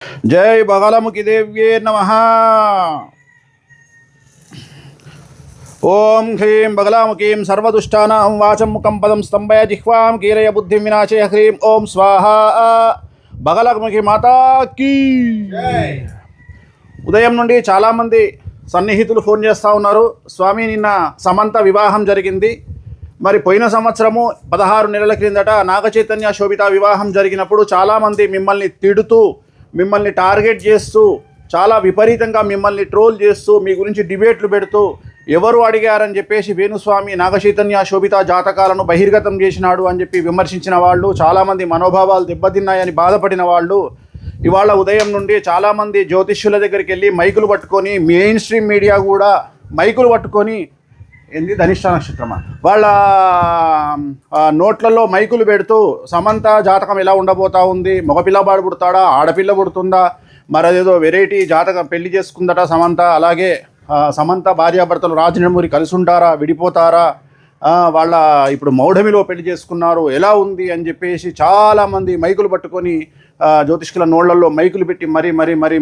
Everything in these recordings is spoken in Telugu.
जय बगलामुखी देव्ये नमः। ओम ह्रीं बगलामुखीं सर्वदुष्टानां वाचं मुखं पदं स्तंभय जिह्वां कीरय बुद्धिं विनाशय ह्रीं ओम स्वाहा। बगलामुखी माता की ఉదయం నుండి చాలామంది సన్నిహితులు ఫోన్ చేస్తూ ఉన్నారు. స్వామి, నిన్న సమంత వివాహం జరిగింది. మరి పోయిన సంవత్సరము 16 నెలల క్రిందట నాగచైతన్య శోభిత వివాహం జరిగినప్పుడు చాలామంది మిమ్మల్ని తిడుతూ, మిమ్మల్ని టార్గెట్ చేస్తూ, చాలా విపరీతంగా మిమ్మల్ని ట్రోల్ చేస్తూ, మీ గురించి డిబేట్లు పెడుతూ, ఎవరు అడిగారని చెప్పేసి వేణుస్వామి నాగచైతన్య శోభిత జాతకాలను బహిర్గతం చేసినాడు అని చెప్పి విమర్శించిన వాళ్ళు, చాలామంది మనోభావాలు దెబ్బతిన్నాయని బాధపడిన వాళ్ళు ఇవాళ ఉదయం నుండి చాలామంది జ్యోతిష్యుల దగ్గరికి వెళ్ళి మైకులు పట్టుకొని, మెయిన్ స్ట్రీమ్ మీడియా కూడా మైకులు పట్టుకొని, ధనిష్ట నక్షత్రమా వాళ్ళ నోట్లలో మైకులు పెడుతూ సమంత జాతకం ఎలా ఉండబోతా ఉంది, మగపిల్లవాడు పుడతాడా, ఆడపిల్ల పుడుతుందా, మరదేదో వెరైటీ జాతకం పెళ్లి చేసుకుందట సమంత, అలాగే సమంత భార్యాభర్తలు రాజనమూరి కలిసి ఉంటారా, విడిపోతారా, వాళ్ళ ఇప్పుడు మౌఢమిలో పెళ్లి చేసుకున్నారు, ఎలా ఉంది అని చెప్పేసి చాలామంది మైకులు పట్టుకొని జ్యోతిష్కుల నోళ్లలో మైకులు పెట్టి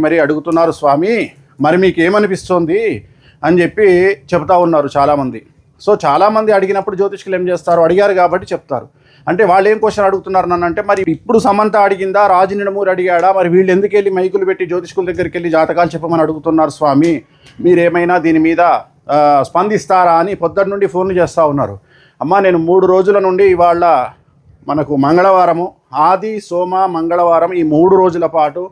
మరీ అడుగుతున్నారు. స్వామి, మరి మీకు ఏమనిపిస్తోంది అని చెప్పి చెప్తా ఉన్నారు చాలామంది. సో చాలామంది అడిగినప్పుడు జ్యోతిష్కులు ఏం చేస్తారు, అడిగారు కాబట్టి చెప్తారు. అంటే వాళ్ళు ఏం క్వశ్చన్ అడుగుతున్నారు నన్ను అంటే, మరి ఇప్పుడు సమంత అడిగిందా, రాజనమూరి అడిగాడా, మరి వీళ్ళు ఎందుకు వెళ్ళి మైకులు పెట్టి జ్యోతిష్కుల దగ్గరికి వెళ్ళి జాతకాలు చెప్పమని అడుగుతున్నారు స్వామి, మీరేమైనా దీని మీద స్పందిస్తారా అని పొద్దున్న నుండి ఫోన్లు చేస్తూ ఉన్నారు. అమ్మ, నేను 3 రోజుల నుండి ఇవాళ మనకు మంగళవారము, ఆది సోమ మంగళవారం, ఈ 3 రోజుల పాటు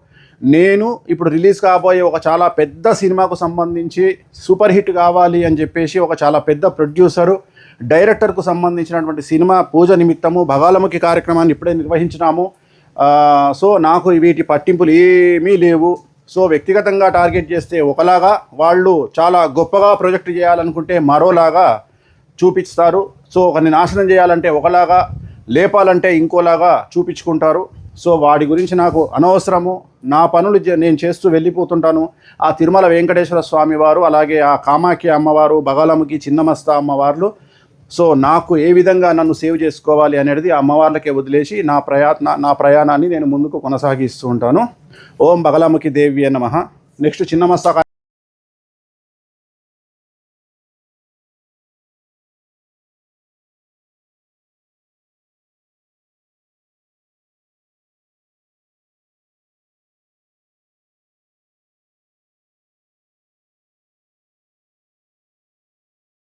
నేను ఇప్పుడు రిలీజ్ కాబోయే ఒక చాలా పెద్ద సినిమాకు సంబంధించి సూపర్ హిట్ కావాలి అని చెప్పేసి ఒక చాలా పెద్ద ప్రొడ్యూసరు, డైరెక్టర్కు సంబంధించినటువంటి సినిమా పూజ నిమిత్తము బగలాముఖి కార్యక్రమాన్ని ఇప్పుడే నిర్వహించినాము. సో నాకు వీటి పట్టింపులు ఏమీ లేవు. సో వ్యక్తిగతంగా టార్గెట్ చేస్తే ఒకలాగా, వాళ్ళు చాలా గొప్పగా ప్రొజెక్ట్ చేయాలనుకుంటే మరోలాగా చూపిస్తారు. సో ఒకరిని నాశనం చేయాలంటే ఒకలాగా, లేపాలంటే ఇంకోలాగా చూపించుకుంటారు. సో వాడి గురించి నాకు అనవసరము. నా పనులు నేను చేస్తూ వెళ్ళిపోతుంటాను. ఆ తిరుమల వెంకటేశ్వర స్వామి వారు, అలాగే ఆ కామాఖ్య అమ్మవారు, బగలాముఖి చిన్నమస్త అమ్మవార్లు, సో నాకు ఏ విధంగా నన్ను సేవ్ చేసుకోవాలి అనేది ఆ అమ్మవార్లకే వదిలేసి నా ప్రయాణాన్ని నేను ముందుకు కొనసాగిస్తూ ఉంటాను. ఓం బగలాముఖి దేవ్యే నమః. నెక్స్ట్ చిన్నమస్త